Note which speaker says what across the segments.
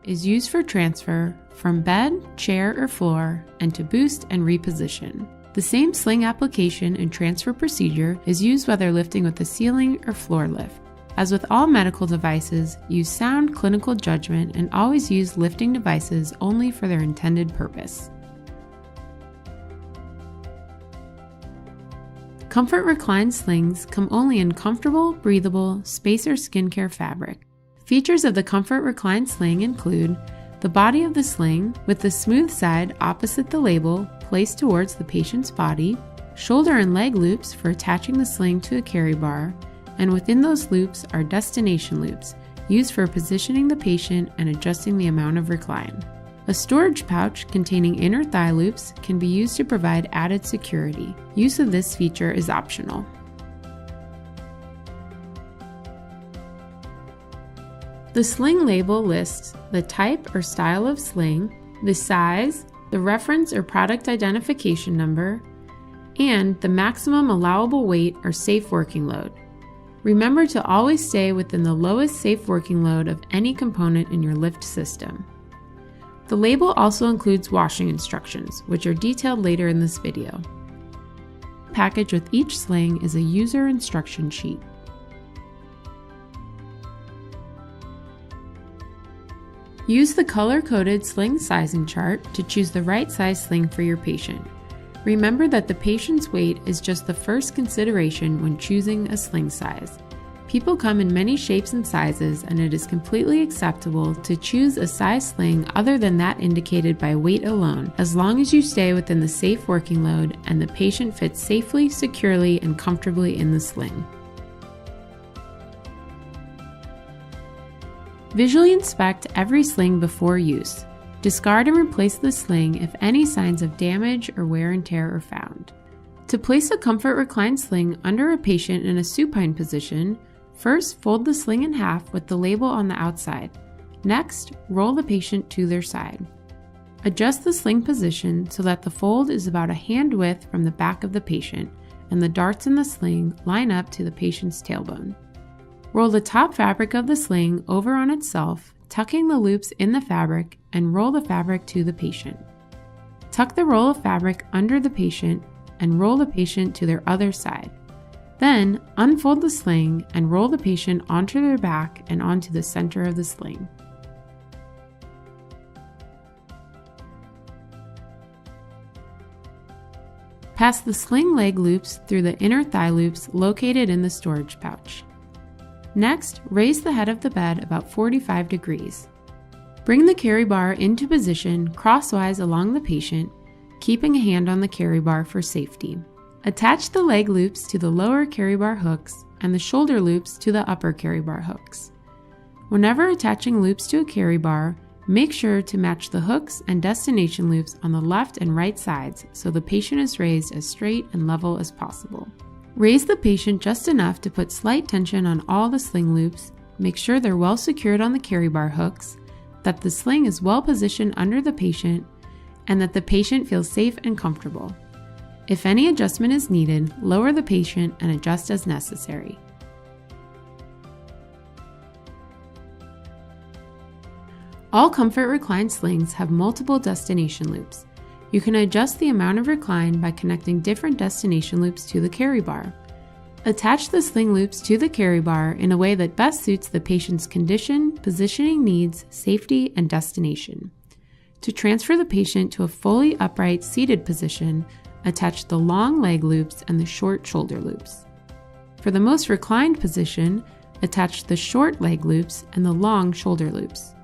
Speaker 1: is used for transfer from bed, chair, or floor, and to boost and reposition. The same sling application and transfer procedure is used whether lifting with a ceiling or floor lift. As with all medical devices, use sound clinical judgment and always use lifting devices only for their intended purpose. Comfort Recline slings come only in comfortable, breathable, spacer skincare fabric. Features of the Comfort Recline sling include the body of the sling with the smooth side opposite the label placed towards the patient's body, shoulder and leg loops for attaching the sling to a carry bar, and within those loops are destination loops used for positioning the patient and adjusting the amount of recline. A storage pouch containing inner thigh loops can be used to provide added security. Use of this feature is optional. The sling label lists the type or style of sling, the size, the reference or product identification number, and the maximum allowable weight or safe working load. Remember to always stay within the lowest safe working load of any component in your lift system. The label also includes washing instructions, which are detailed later in this video. The package with each sling is a user instruction sheet. Use the color-coded sling sizing chart to choose the right size sling for your patient. Remember that the patient's weight is just the first consideration when choosing a sling size. People come in many shapes and sizes, and it is completely acceptable to choose a size sling other than that indicated by weight alone, as long as you stay within the safe working load and the patient fits safely, securely, and comfortably in the sling. Visually inspect every sling before use. Discard and replace the sling if any signs of damage or wear and tear are found. To place a Comfort Recline sling under a patient in a supine position, first fold the sling in half with the label on the outside. Next, roll the patient to their side. Adjust the sling position so that the fold is about a hand width from the back of the patient, and the darts in the sling line up to the patient's tailbone. Roll the top fabric of the sling over on itself, tucking the loops in the fabric, and roll the fabric to the patient. Tuck the roll of fabric under the patient and roll the patient to their other side. Then, unfold the sling and roll the patient onto their back and onto the center of the sling. Pass the sling leg loops through the inner thigh loops located in the storage pouch. Next, raise the head of the bed about 45 degrees. Bring the carry bar into position crosswise along the patient, keeping a hand on the carry bar for safety. Attach the leg loops to the lower carry bar hooks and the shoulder loops to the upper carry bar hooks. Whenever attaching loops to a carry bar, make sure to match the hooks and destination loops on the left and right sides so the patient is raised as straight and level as possible. Raise the patient just enough to put slight tension on all the sling loops, make sure they're well secured on the carry bar hooks, that the sling is well positioned under the patient, and that the patient feels safe and comfortable. If any adjustment is needed, lower the patient and adjust as necessary. All Comfort Recline slings have multiple destination loops. You can adjust the amount of recline by connecting different destination loops to the carry bar. Attach the sling loops to the carry bar in a way that best suits the patient's condition, positioning needs, safety, and destination. To transfer the patient to a fully upright seated position, attach the long leg loops and the short shoulder loops. For the most reclined position, attach the short leg loops and the long shoulder loops.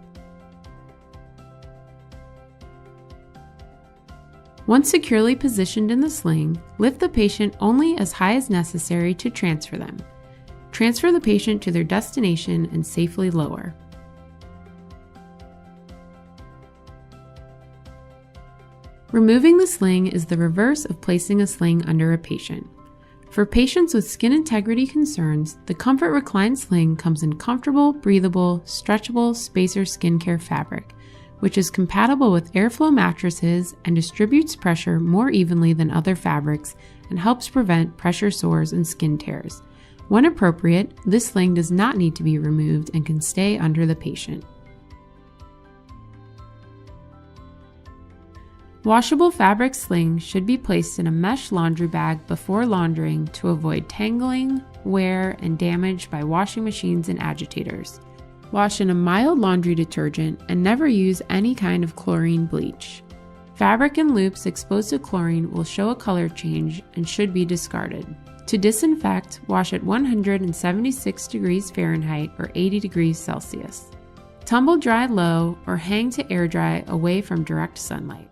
Speaker 1: Once securely positioned in the sling, lift the patient only as high as necessary to transfer them. Transfer the patient to their destination and safely lower. Removing the sling is the reverse of placing a sling under a patient. For patients with skin integrity concerns, the Comfort Recline sling comes in comfortable, breathable, stretchable spacer skincare fabric, which is compatible with airflow mattresses and distributes pressure more evenly than other fabrics and helps prevent pressure sores and skin tears. When appropriate, this sling does not need to be removed and can stay under the patient. Washable fabric slings should be placed in a mesh laundry bag before laundering to avoid tangling, wear, and damage by washing machines and agitators. Wash in a mild laundry detergent and never use any kind of chlorine bleach. Fabric and loops exposed to chlorine will show a color change and should be discarded. To disinfect, wash at 176 degrees Fahrenheit or 80 degrees Celsius. Tumble dry low or hang to air dry away from direct sunlight.